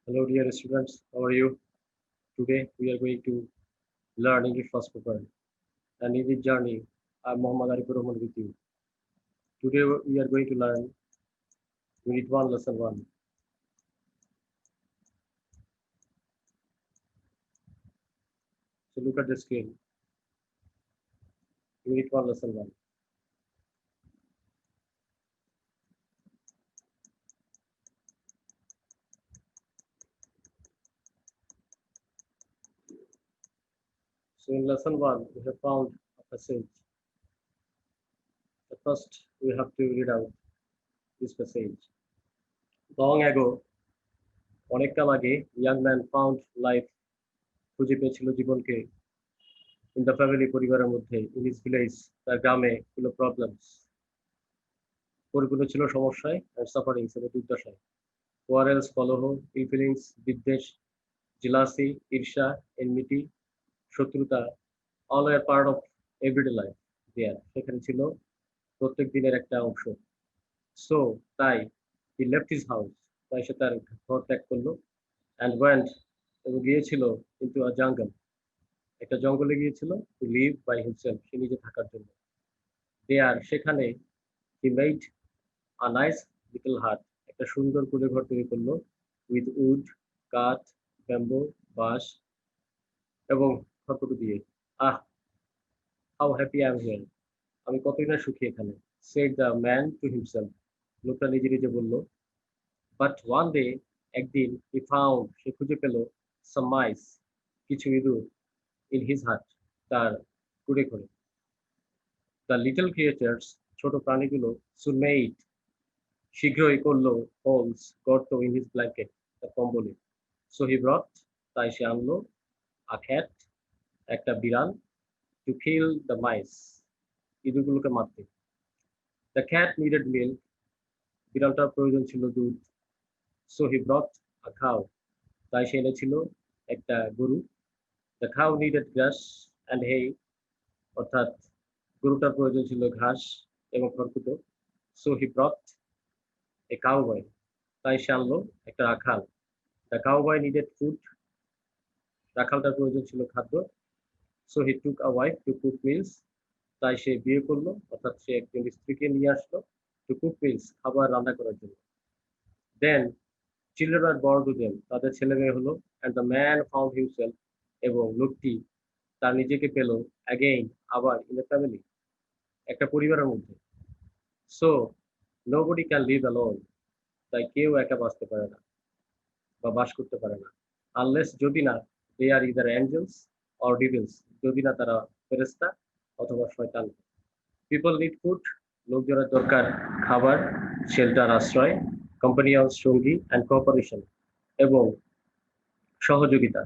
Hello, dear students. How are you? Today we are going to learn English fast paper. And in this journey, I'm Muhammad Arifur Rahman with you. Today we are going to learn Unit 1, Lesson 1. So look at the screen. Unit 1, Lesson 1. So in Lesson 1, we have found a passage. But first, we have to read out this passage. Long ago, অনেককাল আগে, young man found life, খুঁজে পেয়েছিল জীবনকে in the family পরিবারের মধ্যে, in his village, তার গ্রামে ছিল problems, পরিপূর্ণ ছিল সমস্যায় and sufferings এবং দুর্দশায়। quarrels, কলহ, ill feelings, বিদ্বেষ, jealousy, ঈর্ষা, enmity, শত্রুতা, all were part of everyday life there. সেখানে ছিল প্রত্যেক দিনের একটা অংশ। So তাই he left his house, তাই সে তার ঘর ত্যাগ করলো and went, এবং গিয়েছিল into a jungle, একটা জঙ্গলে গিয়েছিল to live by himself, সে নিজে থাকার জন্য। there, সেখানে he made a nice little hut, একটা সুন্দর কুঁড়ে ঘর তৈরি করলো with wood, কাঠ, ব্যাম্বো, বাঁশ এবং খড়কুটো দিয়ে। আহ, how happy I am here, আমি কতই না সুখী এখানে, said the man to himself, লোকটা নিজে নিজে বলল। but one day, একদিন, he found, সে খুঁজে পেল some mice, কিছু ইঁদুর in his hut, তার কুঁড়ে ঘরে। the little creatures, ছোট প্রাণীগুলো soon made, শীঘ্রই করলো holes, গর্ত in his blanket, তার কম্বলে। so he brought, তাই সে আনলো a cat, একটা বিড়াল, to kill the mice, ইঁদুরগুলোকে মারতে। the cat needed milk, বিড়ালটার প্রয়োজন ছিল দুধ। so he brought a cow, তাই সে এনেছিল একটা গরু। the cow needed grass and hay, অর্থাৎ গরুটার প্রয়োজন ছিল ঘাস এবং খড়কুটো। so he brought a cowboy, তাই সে আনলো একটা রাখাল। the cowboy needed food, রাখালটার প্রয়োজন ছিল খাদ্য। so he took a wife to cook meals, তাই সে বিয়ে করলো, অর্থাৎ সে একজন স্ত্রীকে নিয়ে আসলো to cook meals, খাবার রান্না করার জন্য। then children were born to them, তাদের ছেলে মেয়ে হলো, and the man found himself, এবং লোকটি তার নিজেকে পেল again, আবার in a family, একটা পরিবারের মধ্যে। so nobody can live alone, তাই কেউ একা বাঁচতে পারে না বা বাস করতে পারে না, unless, যদি না, they are either angels or devils, যদি না তারা ফেরেশতা অথবা শয়তান। people need food, লোকজনের দরকার খাবার, শেল্টার আশ্রয়, কম্পানিয়ন সঙ্গী, and cooperation, এবং সহযোগিতা।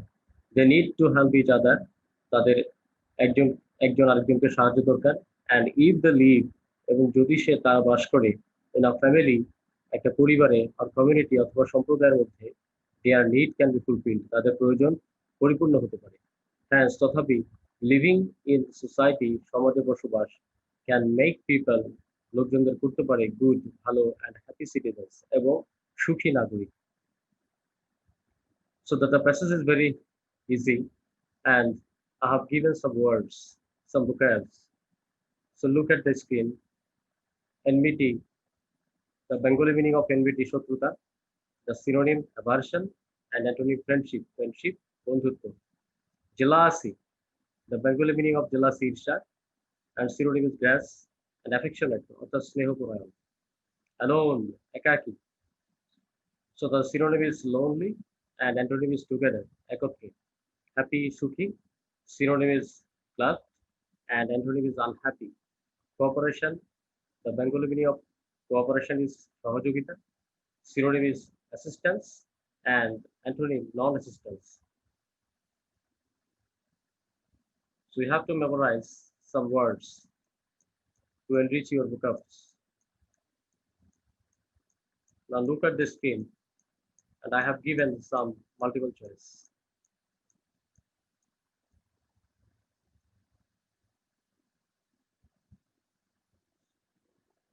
they need to help each other, তাদের একজন একজন আরেকজনকে সাহায্য দরকার। and if they live, এবং যদি সে তারা বাস করে in a family, একটা পরিবারে or community অথবা সম্প্রদায়ের মধ্যে, their need can be fulfilled, তাদের প্রয়োজন পরিপূর্ণ হতে পারে। hence, তথাপি living in society, সমাজে বসবাস, can make people, লোকজনদের করতে পারে good, ভালো, and happy citizens, এবং সুখী নাগরিক। so that the passage is very easy, and I have given some words, some vocabs. So look at the screen. Enmity, the Bengali meaning of enmity, শত্রুতা, the synonym aversion, and antonym friendship, friendship, বন্ধুত্ব। Jealousy, the Bengali meaning of jealousy, ঈর্ষা, and synonym is grass, and affectionate, অর্থাৎ স্নেহপরায়ণ। Alone, একাকী, so the synonym is lonely, and antonym is together, একত্রে। Happy, সুখী, synonym is glad, and antonym is unhappy. Cooperation, the Bengali meaning of cooperation is সহযোগিতা, synonym is assistance, and antonym non-assistance. So you have to memorize some words to enrich your vocabs. Now look at the screen, and I have given some multiple choice.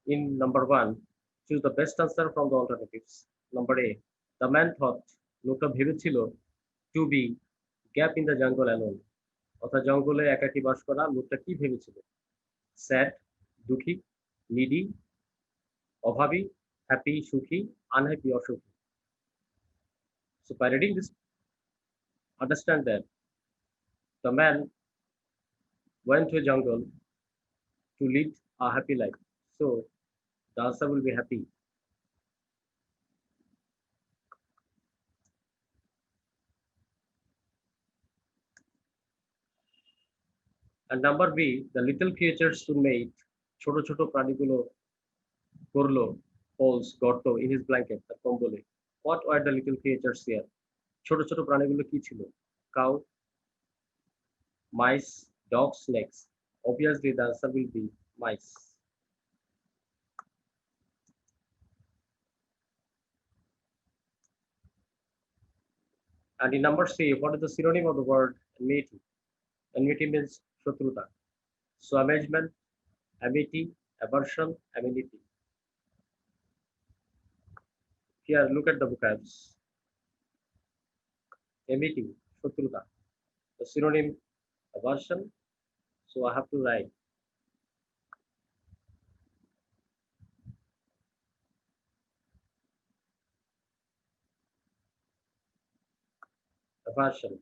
In number 1, choose the best answer from the alternatives. Number A, the man thought, লোকটা ভেবেছিল to be gap in the jungle alone, অর্থাৎ জঙ্গলে একাকী বাস করা। লোকটা কি ভেবেছিল? Sad, দুঃখী, নিডি, অভাবী, হ্যাপি, সুখী, আনহ্যাপি, অসুখী। So by reading this, understand that the man went to a jungle to lead a happy life. So the answer will be happy. And number B, the little creatures soon made, ছোট ছোট প্রাণীগুলো করলো holes, গর্ত in his blanket, তার কম্বলে। What were the little creatures here? ছোট ছোট প্রাণীগুলো কি ছিল? Cow, mice, dogs, snakes. Obviously the answer will be mice. And in number C, what is the synonym of the word enmity? Enmity means shatruta. So amazement, amity, aversion, amenity. Here, look at the vocabs. Amity, shatruta. The synonym, aversion. So I have to write aversion.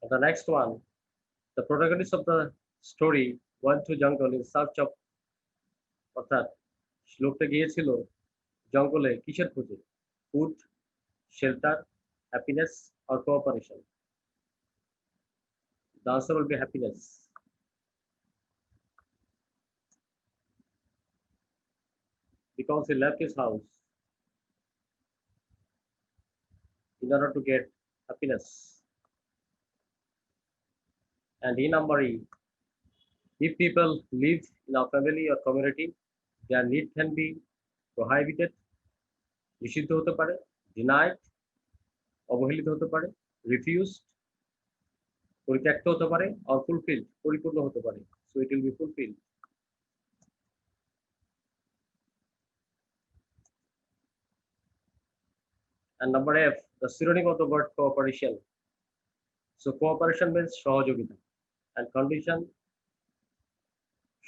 And the next one, the protagonist of the story went to jungle in search of, অর্থাৎ লোকটা গিয়েছিল জঙ্গলে কিসের খোঁজে? Food, shelter, happiness or cooperation. The answer will be happiness. Because he left his house in order to get happiness. And in number E, if people live in a family or community, their need can be prohibited, নিষিদ্ধ হতে পারে, denied, অবহেলিত হতে পারে, refused, পরিত্যক্ত হতে পারে, or fulfilled, পরিপূর্ণ হতে পারে। So it will be fulfilled. And number F, the synonym of the word cooperation. So cooperation means সহযোগিতা, and condition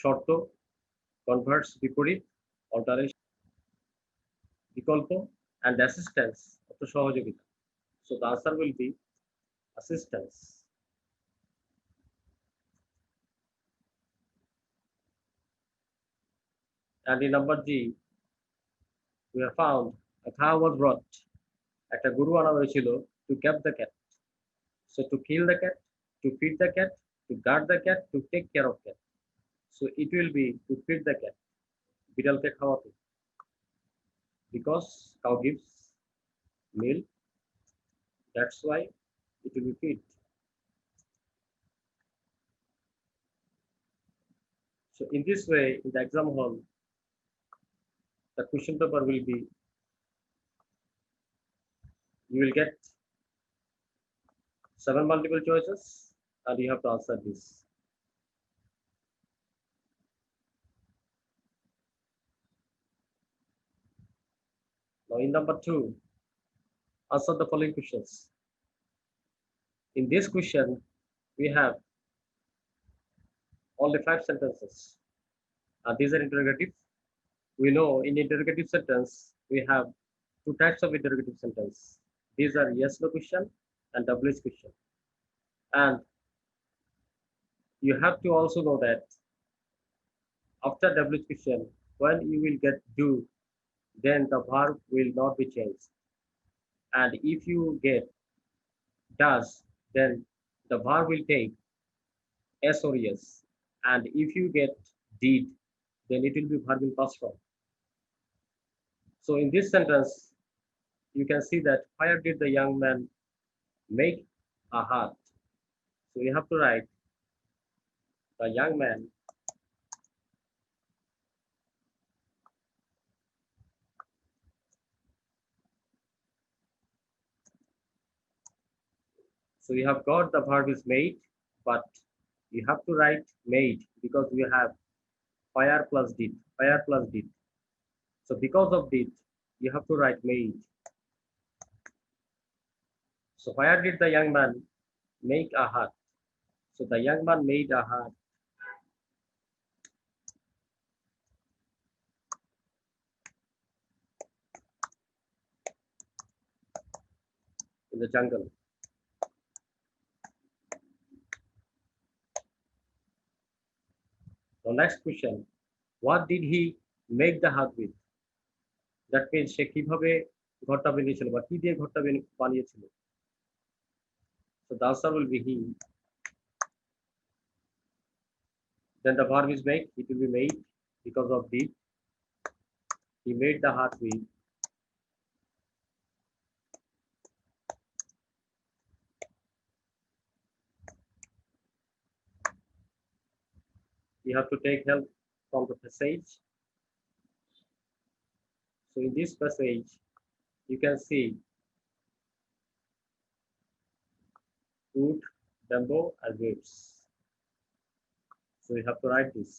শর্ত, converts বিপরীত, alteration বিকল্প, and assistance অর্থ সহযোগিতা। So the answer will be assistance. And in number G, we have found a cow was brought. একটা গরু আনা হয়েছিল to keep the cat. So to kill the cat, to feed the cat, to guard the cat, to take care of cat. So it will be to feed the cat. বিড়ালকে খাওয়াতে। Because cow gives milk, that's why it will be feed. So in this way, in the exam hall, the question paper will be, you will get 7 multiple choices and you have to answer this. Now in number 2, answer the following questions. In this question, we have only 5 sentences. These are interrogative. We know in interrogative sentence, we have 2 types of interrogative sentence. These are yes no question and WH question. And you have to also know that after WH question, when you will get do, then the verb will not be changed. And if you get does, then the verb will take S or yes. And if you get did, then it will be verb in past form. So in this sentence, you can see that where did the young man make a hut? So you have to write the young man So you have got the verb is made, but you have to write made because we have fire plus did, fire plus did. So because of did, you have to write made. So where did the young man make a hut? So the young man made a hut in the jungle. So next question, what did he make the hut with? That means সে কিভাবে ঘরটা বানিয়েছিল বা কি দিয়ে ঘরটা বানিয়েছিল? So the answer will be he. Then the verb is make, it will be made because of did. He made the hut with. You have to take help from the passage. So in this passage, you can see wood, bamboo, and waves. So you have to write this.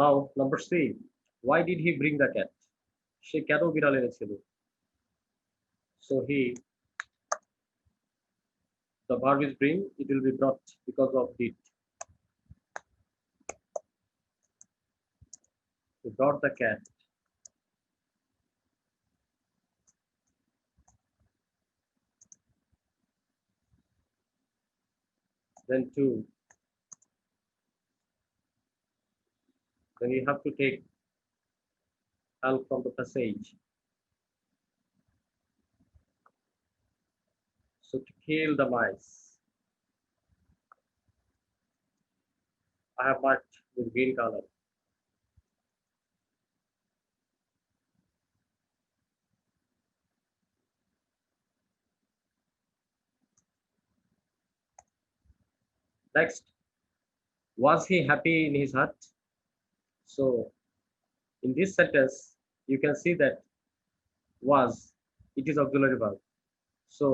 Now, number three, why did he bring the cat? সে কেন বিড়াল এনেছিল? So he, the verb is bring, it will be brought because of did. He brought the cat. Then two, then you have to take help from the passage. So to kill the mice, I have marked with green color. Next, was he happy in his hut? So in this sentence, you can see that was, it is auxiliary verb. So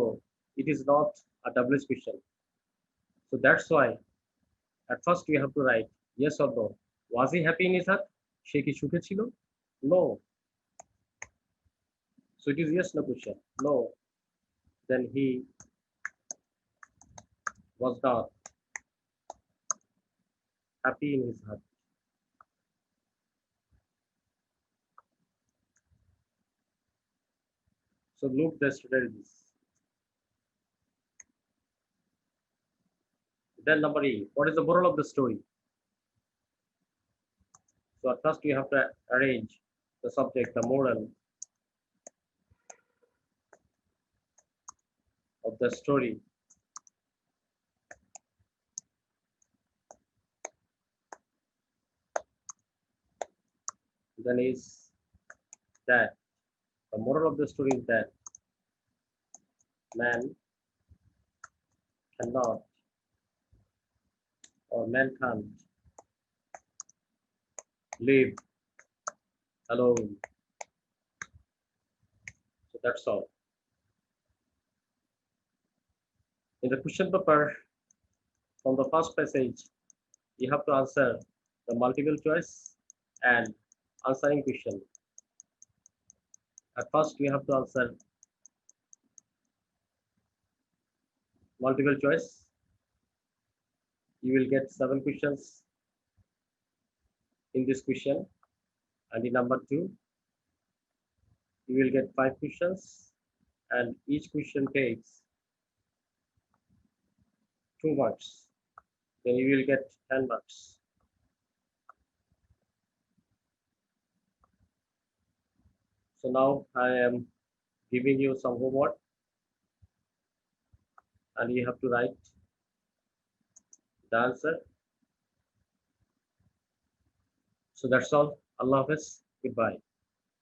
it is not a WH question. So that's why at first we have to write yes or no. Was he happy in his hut? সে কি সুখে ছিল? No. So it is yes no question. No. Then he was not happy in his hut. So look the strategies. Then number E, what is the moral of the story? So at first we have to arrange the subject, the moral of the story. Then is that the moral of the story is that man cannot or man can't live alone. So that's all. In the question paper, from the first passage, you have to answer the multiple choice and answering question. At first, we have to answer multiple choice. You will get 7 questions in this question, and in number 2, you will get 5 questions, and each question takes 2 marks. Then you will get 10 marks. So now I am giving you some homework, and you have to write the answer. So that's all. Allah Hafiz. Goodbye.